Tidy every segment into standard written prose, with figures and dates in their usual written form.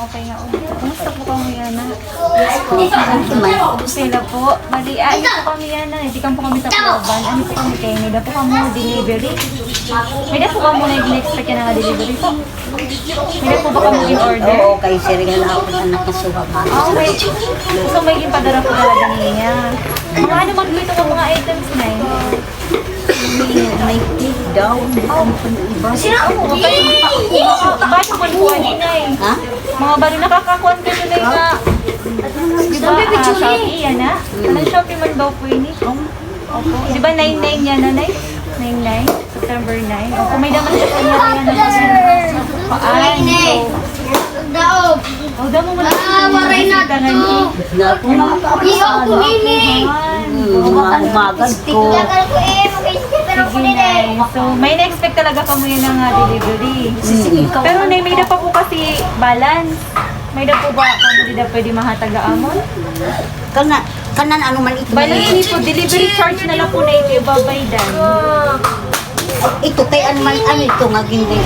okay nga. Kumusta po kami yan na? May Sila po. Mali, ano po kami yan na? Hindi kan po kami sa Proban. Ano po kami kayo? May da po kami delivery. May da po kami na in-expect ka na delivery po. May da po ba kami in-order? Oo, kay Sir Gala ako na nakasuha pa. Okay. So may ipadara po talaga niya. Mga ano man dito ng mga items na yun? May cake daw. Ano pa ng iba? Bakit man po na eh? Ha? Mga bari nakakakuan ka nila na. Di ba? Shopee yan na? Anong Shopee man daw po yun eh? Opo. Di ba 99 yan na 99? September 9? Opo, may daman sa kanya yan na paan. Daog. O, daw mo muna. waray na to. Naku, Iyo ko ini. mga umagad ko. Tagal ko pero ko Sige, nila. Nay. So, may na-expect talaga kamo yun ng delivery. Pero Nay, may na pa po kasi balance. May na po ba kung hindi na pwede mahataga amon? Kanan ano man ito. Bali, ini po, delivery charge na lang po na ito ibabaydan. Ito kay ano man ano ito nga gindi.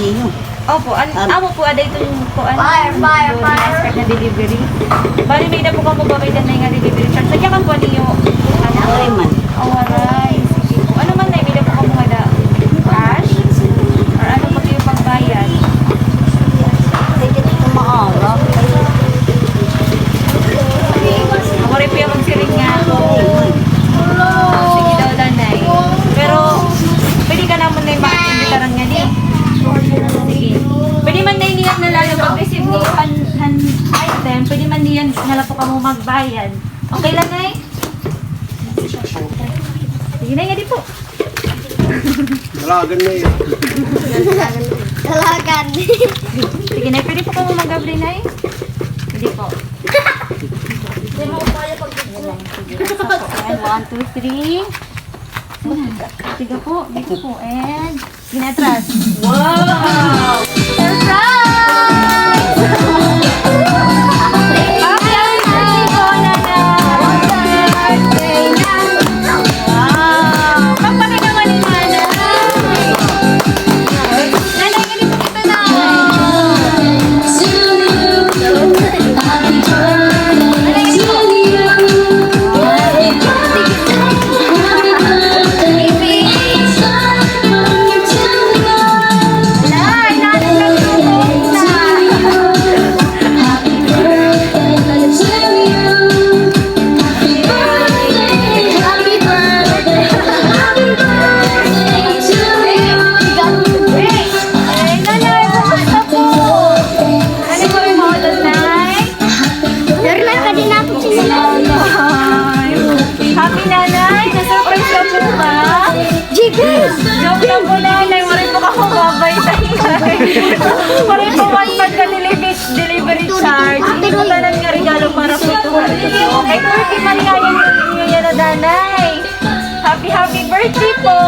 Ninyo. Opo, amo po, ada itong po, Fire. na-expect na delivery. Bali, may na po kamo babaydan na yung delivery charge. Sadya kan po niyo, Aray man. awaray. Sige po. Ano man na, may na po kamo ada cash? Or ano po yung pagbayad? Kaya dito maarap. Ako rin po yung magsiring nga ako. Sige daw lanay. Pero, pwede ka naman na yung makikita nga ni. Sige. Pwede man na iniyan na lalo pag-receive ni hand item, pwede man niyan nala po ka mo magbayad. Okay lang ay? Sige na nga di po. Dalagan na yun. Dalagan. Sige na, pwede po ka mo mag-abri na eh. Pwede po. Hindi mo kaya pag And 1, 2, 3. Sige po, dito po. And, ginatras. Wow! Surprise! Happy birthday po, Nanay! Wow! Kapag naman ni Nanay! Nanay, ganito kita na! Nay, nanay nagtutulog na! Ay, Nanay, kumusta po? Ano po yung maulog, Nay? Normal ka din ako sila. Nanay! Happy Nanay! Na-surprise ka po ba? Jiggas! Joke lang po, Nanay. Marin po ako babay sa inay. Marin po one-month ka delivery charge. Hindi ko tanan nga regalo para po ito. Okay, birthday man nga yung yan na Nanay. Happy birthday po!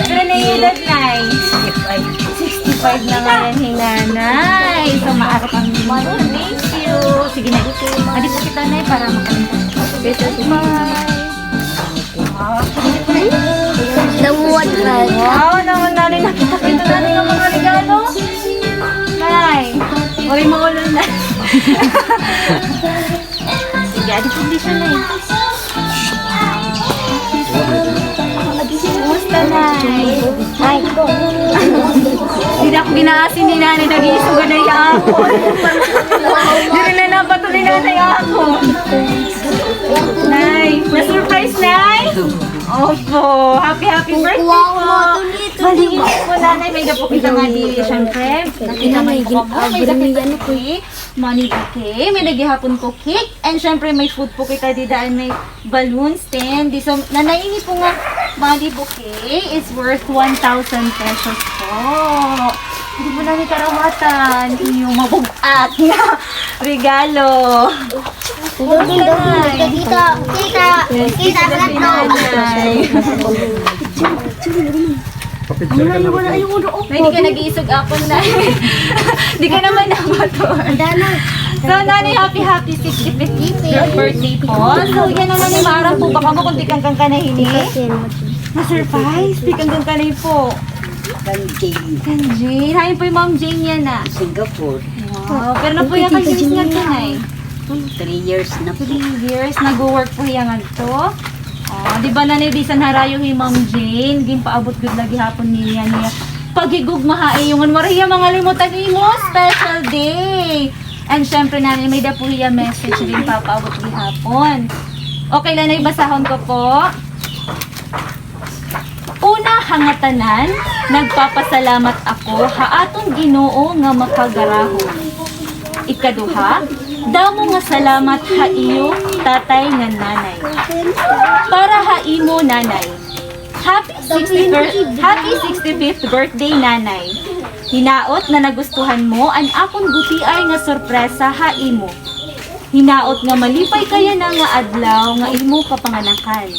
Pero na yung edad, Nay? 65 na nga yan, Nanay. So, maarap ang mano. Thank you. Sige na. Adi po kita, Nay, para makalimutan. Bye. Damuan ka. Wow, naman Nanay. Nakita-kita Nanay ng mga regalo. Nay, huwag mo ulo na. Sige, adi po di siya, Nay. Kumusta, Nay? Ay, ito. Hindi na ako ginaasin ni Nanay. Nag-iisugan na yung ako. Hindi rin na napatuloy na Nanay ako. Nay, na-surprise, Nay? Opo, happy birthday po. Maliit po, Nanay. May dapo kita nga di, syempre. Nakita may po. May dapo ko money bouquet. May naghihapon ko cake. And syempre, may food po kita di daan. May balloons, 10. So, Nanay, ini po nga money bouquet is worth 1,000 pesos po. Hindi mo namin karawatan. Iyong mabugat na regalo. Kita Papicture ka na ba? Na hindi ka nag-iisog apon na. Hindi ka naman nabator. So, Nanay, happy 65th birthday po. So, yan naman yung maarap po. Baka mo kung di kang kanahini. Na-surprise. Di kang kanahini po. Kan Jane. Kan Jane. Hayin po yung Ma'am Jane yan ah. Singapore. Wow, pero na po yan kayo years nga tanay. 3 years na po. 3 years, nag-work po yan nga to. Di ba na bisan harayo hi Ma'am Jane, gin paabot gud lagi hapon niya pagigug mahaayungan mo riya mga limutan nimo, special day. And syempre na may da po hiya message din papaabot gi hapon. Okay lang na ibasahon ko po. Una hangatanan, nagpapasalamat ako haatong Ginoo nga makagarahon. Ikaduha, damo nga salamat ha iyo, tatay nga nanay. Para ha imo nanay. Happy 65th birthday nanay. Hinaot na nagustuhan mo an akong gutiay nga sorpresa ha imo. Hinaot nga malipay kaya na nga adlaw nga imo kapanganakan.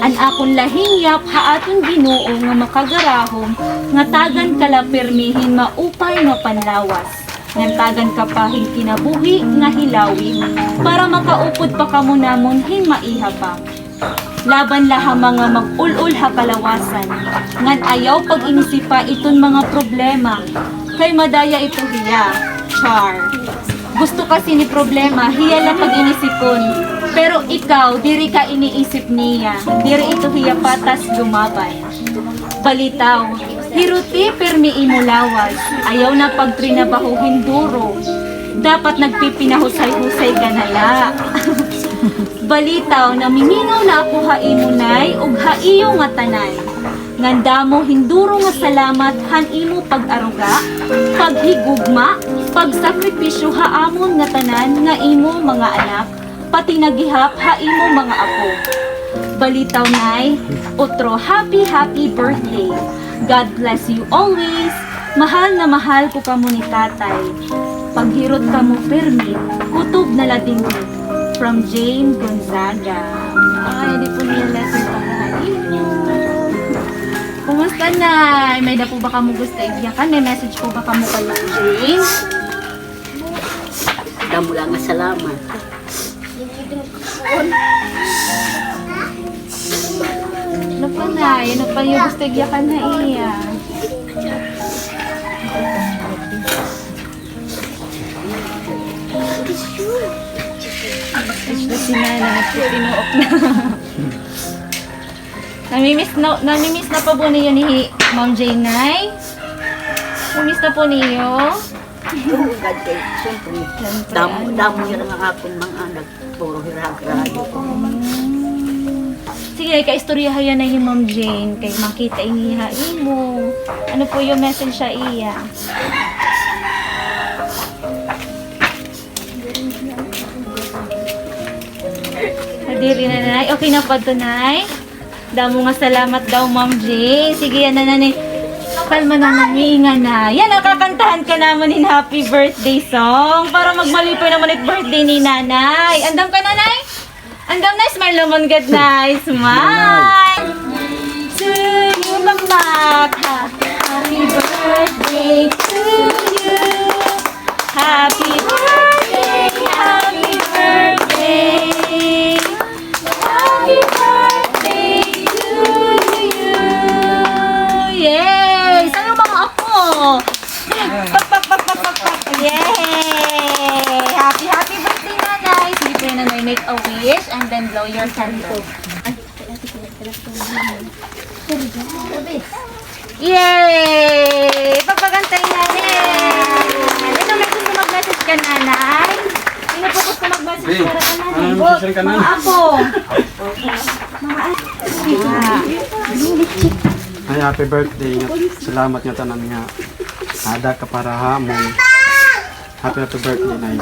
An akong lahingyap ha aton Ginoo nga makagarahom nga tagan kala permihin maupay nga panlawas. Nantagan ka pa hin kinabuhi nga hilawi para makaupod pa kamo namon hin maiha pa. Laban laha mga mag-ul-ul ha kalawasan ngan ayaw pag inisipa iton mga problema kay madaya ito hiya. Char. Gusto kasi ni problema hiya lang pag inisipon pero ikaw diri ka iniisip niya diri ito hiya patas lumabay. Balitaw, hiruti permi imulawas, ayaw na pagtrinabahuhin duro. Dapat nagpipinahusay-husay ka nala. Balitaw, namiminaw na ako haimunay, ug haiyo nga tanay. Nganda mo hinduro nga salamat han imo pag-aruga, paghigugma, pagsakripisyo haamon nga tanan nga imo mga anak, pati nagihap haimo mga apo. Balitaw nay, otro happy birthday. God bless you always. Mahal na mahal ko kamo ni tatay. Paghirot kamo permi, kutob na lading from Jane Gonzaga. Ay, di po niya letter pagkain niyo. Kumusta na? May da po ba kamo gusto igiyakan? May message po ba kamo kay Jane? Damo lang nga salamat. Ano pa na? Ano pa yung gusto igiyakan na iya? Si Nana, nagtitinuok na. Namimiss na pa po niyo ni Ma'am Jane Nay? Namimiss na po niyo? God kay siyempre. Damo yun ang akong mga anak. Puro hirag-rayo. Sige, kaistoryahan na yung Ma'am Jane. Kay makita inihain mo. Ano po yung message sa iya? Hadiri na nanay. Okay na pa to, Nay? Damo nga salamat daw, Ma'am Jane. Sige, yan na nanay. Kalma na naminga na. Yan, nakakantahan ka naman in happy birthday song para magmalipay naman at birthday ni nanay. Andam ka, nanay? Andam na, smile naman, God, na. Smile! To you, Mama. Happy birthday to you. Happy birthday, happy birthday. Happy birthday to you. Yay! Saan yung mga ako? Pak. Yay! Happy birthday, nanay. Sige, nanay, make a wish and then blow your candle. Yay! Pagpagantay nanay. Ito, may gusto mag-message ka, nanay. Sino po gusto mag-message para ka, nanay? message ka, nanay? Mga apo. Ay, happy birthday. Salamat nga tanan nga. Ada ka para hamon. Happy birthday, Nay.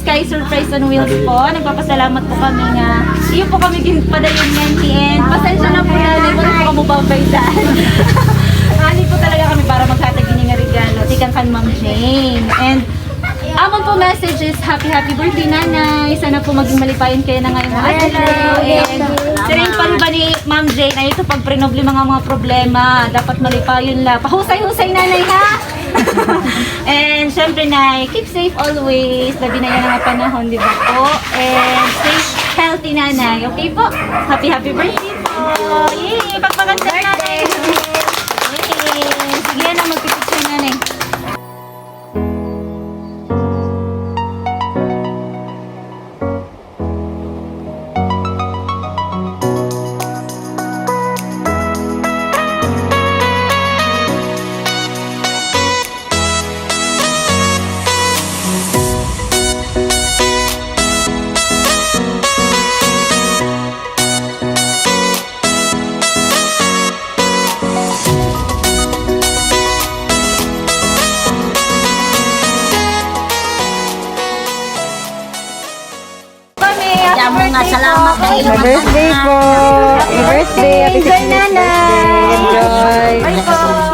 Sky Surprise on Wheels po. Nagpapasalamat po kami nga. Iyo po kami ginpadayon ngayon. Pasensya na po na. Hindi po kami babaydan. Ani po talaga kami para maghatag niya nga regalo. Tikan kan Ma'am Jane. And amon po message is happy birthday, nanay. Sana po maging malipayan kayo na ngayong araw. And sirin pa rin ba ni Ma'am Jane ay ito pag problema mga problema. Dapat malipayan la. Pahusay-husay, nanay, ha? And syempre, nay, keep safe always. Labi na yan ang panahon, di ba po? And stay healthy, nanay. Okay po? Happy birthday po. Yay! Pagpaganda na. Sige na, magpipicture na eh. Kami, happy Damo nga, birthday salamat po. dahil Happy birthday po. Happy birthday. Happy Enjoy, nanay. Enjoy. Bye po.